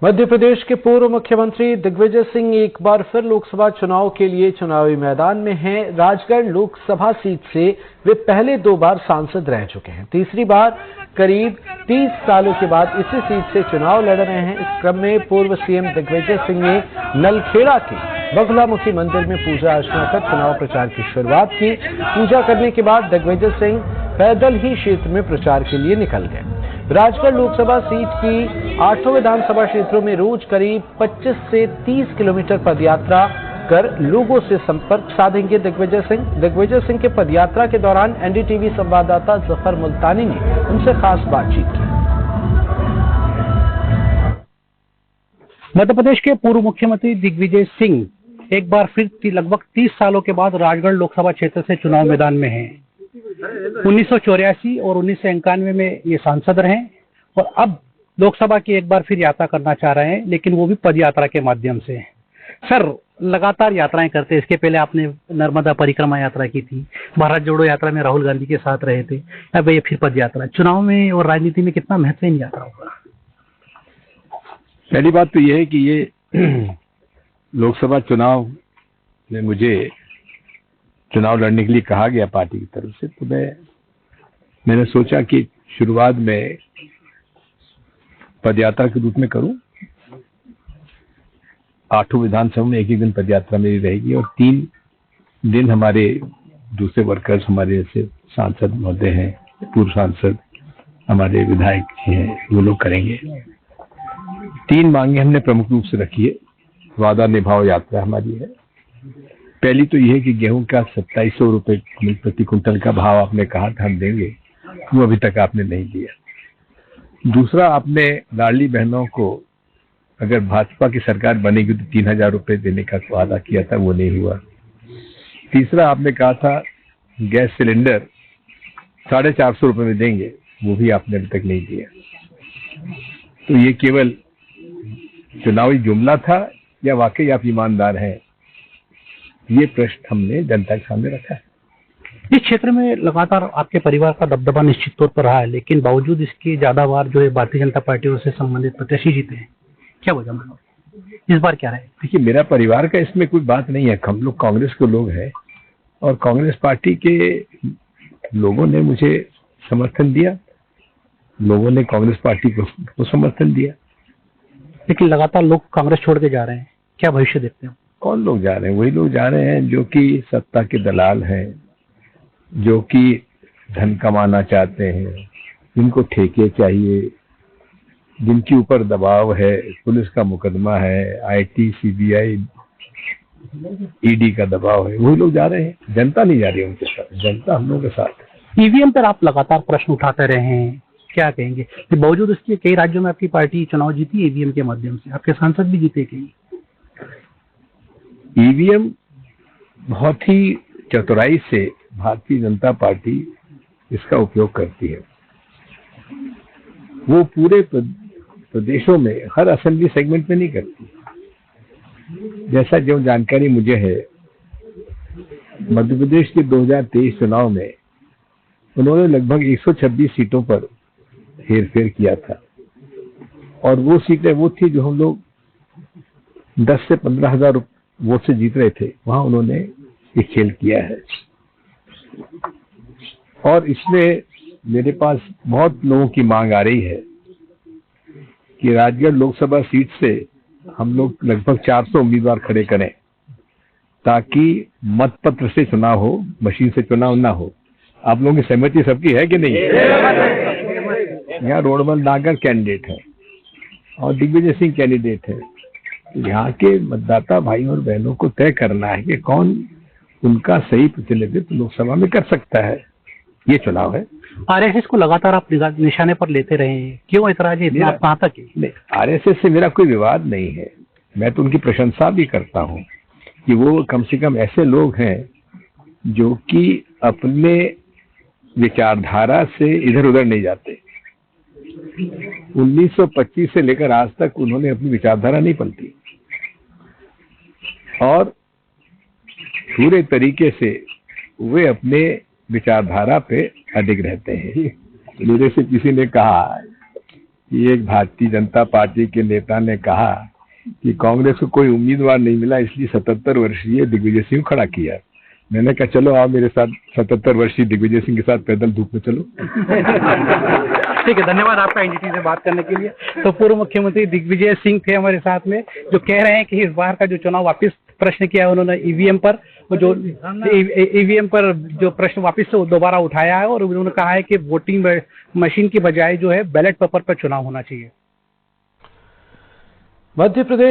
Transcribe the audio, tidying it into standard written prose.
मध्य प्रदेश के पूर्व मुख्यमंत्री दिग्विजय सिंह एक बार फिर लोकसभा चुनाव के लिए चुनावी मैदान में हैं। राजगढ़ लोकसभा सीट से वे पहले 2 बार सांसद रह चुके हैं। तीसरी बार करीब 30 सालों के बाद इसी सीट से चुनाव लड़ रहे हैं। इस क्रम में पूर्व सीएम दिग्विजय सिंह ने नलखेड़ा के बगलामुखी मंदिर में पूजा अर्चना कर चुनाव प्रचार की शुरुआत की। पूजा करने के बाद दिग्विजय सिंह पैदल ही क्षेत्र में प्रचार के लिए निकल गए। राजगढ़ लोकसभा सीट की 8 विधानसभा क्षेत्रों में रोज करीब 25 से 30 किलोमीटर पदयात्रा कर लोगों से संपर्क साधेंगे दिग्विजय सिंह के पदयात्रा के दौरान एनडीटीवी संवाददाता जफर मुल्तानी ने उनसे खास बातचीत की। मध्य प्रदेश के पूर्व मुख्यमंत्री दिग्विजय सिंह एक बार फिर लगभग 30 सालों के बाद राजगढ़ लोकसभा क्षेत्र से चुनाव मैदान में हैं। 1984 और 1991 में ये सांसद रहे और अब लोकसभा की एक बार फिर यात्रा करना चाह रहे हैं, लेकिन वो भी पद यात्रा के माध्यम से। सर, लगातार यात्राएं करते, इसके पहले आपने नर्मदा परिक्रमा यात्रा की थी, भारत जोड़ो यात्रा में राहुल गांधी के साथ रहे थे, अब ये फिर पद यात्रा। चुनाव में और राजनीति में कितना महत्वपूर्ण यात्रा होगा? पहली बात तो यह है कि ये लोकसभा चुनाव में मुझे चुनाव लड़ने के लिए कहा गया पार्टी की तरफ से, तो मैंने सोचा कि शुरुआत में पदयात्रा के रूप में करूं। 8 विधानसभा में एक दिन पदयात्रा मेरी रहेगी और 3 दिन हमारे दूसरे वर्कर्स, हमारे जैसे सांसद महोदय हैं, पूर्व सांसद, हमारे विधायक हैं, वो लोग करेंगे। 3 मांगे हमने प्रमुख रूप से रखी है। वादा निभाओ यात्रा हमारी है। पहली तो यह है कि गेहूं का 2700 रुपए प्रति कुंटल का भाव आपने कहा था हम देंगे, वो अभी तक आपने नहीं दिया। दूसरा, आपने लाडली बहनों को अगर भाजपा की सरकार बनेगी तो 3000 रुपए देने का वादा किया था, वो नहीं हुआ। तीसरा, आपने कहा था गैस सिलेंडर 450 रुपए में देंगे, वो भी आपने अभी तक नहीं दिया। तो ये केवल चुनावी जुमला था या वाकई आप ईमानदार हैं, ये प्रश्न हमने जनता के सामने रखा है। इस क्षेत्र में लगातार आपके परिवार का दबदबा निश्चित तौर पर रहा है, लेकिन बावजूद इसके ज्यादा बार जो है भारतीय जनता पार्टी से संबंधित प्रत्याशी जीते हैं, क्या वजह मानो इस बार क्या रहे? देखिए, मेरा परिवार का इसमें कोई बात नहीं है। हम लोग कांग्रेस के लोग हैं और कांग्रेस पार्टी के लोगों ने मुझे समर्थन दिया, लोगों ने कांग्रेस पार्टी को समर्थन दिया। लेकिन लगातार लोग कांग्रेस छोड़ के जा रहे हैं, क्या भविष्य देखते हैं? कौन लोग जा रहे हैं? वही लोग जा रहे हैं जो कि सत्ता के दलाल हैं, जो कि धन कमाना चाहते हैं, जिनको ठेके चाहिए, जिनके ऊपर दबाव है, पुलिस का मुकदमा है, आईटी, सीबीआई, ईडी का दबाव है, वही लोग जा रहे हैं। जनता नहीं जा रही है उनके साथ, जनता हम लोगों के साथ। ईवीएम पर आप लगातार प्रश्न उठाते रहे हैं, क्या कहेंगे? बावजूद इसके कई राज्यों में आपकी पार्टी चुनाव जीती ईवीएम के माध्यम से, आपके सांसद भी जीते कई। ईवीएम बहुत ही चतुराई से भारतीय जनता पार्टी इसका उपयोग करती है। वो पूरे प्रदेशों में हर असेंबली सेगमेंट में नहीं करती। जैसा जो जानकारी मुझे है, मध्य प्रदेश के 2023 चुनाव में उन्होंने लगभग 126 सीटों पर हेरफेर किया था और वो सीटें वो थी जो हम लोग 10 से 15,000 वोट से जीत रहे थे, वहां उन्होंने ये खेल किया है। और इसमें मेरे पास बहुत लोगों की मांग आ रही है कि राजगढ़ लोकसभा सीट से हम लोग लगभग 400 उम्मीदवार खड़े करें ताकि मतपत्र से चुनाव हो, मशीन से चुनाव ना हो। आप लोगों की सहमति सबकी है कि नहीं? यहाँ रोडमल नागर कैंडिडेट है और दिग्विजय सिंह कैंडिडेट है। यहाँ के मतदाता भाई और बहनों को तय करना है कि कौन उनका सही प्रतिनिधित्व लोकसभा में कर सकता है। ये चुनाव है। आरएसएस को लगातार आप निशाने पर लेते रहे हैं, क्यों ऐतराज है इतना? आप कहाँ तक है? आरएसएस से मेरा कोई विवाद नहीं है। मैं तो उनकी प्रशंसा भी करता हूँ कि वो कम से कम ऐसे लोग हैं जो कि अपने विचारधारा से इधर उधर नहीं जाते। 1925 से लेकर आज तक उन्होंने अपनी विचारधारा नहीं पलटी और पूरे तरीके से वे अपने विचारधारा पे अडिग रहते हैं। मेरे से किसी ने कहा कि एक भारतीय जनता पार्टी के नेता ने कहा कि कांग्रेस को कोई उम्मीदवार नहीं मिला, इसलिए 77 वर्षीय दिग्विजय सिंह खड़ा किया। मैंने कहा चलो आओ मेरे साथ 77 वर्षीय दिग्विजय सिंह के साथ पैदल धूप में चलो। ठीक है, धन्यवाद आपका एनडीटी से बात करने के लिए। तो पूर्व मुख्यमंत्री दिग्विजय सिंह थे हमारे साथ में, जो कह रहे हैं कि इस बार का जो चुनाव वापस प्रश्न किया है उन्होंने ईवीएम पर, जो ईवीएम पर जो प्रश्न वापस से दोबारा उठाया है, और उन्होंने कहा है कि वोटिंग मशीन की बजाय जो है बैलेट पेपर पर चुनाव होना चाहिए। मध्य प्रदेश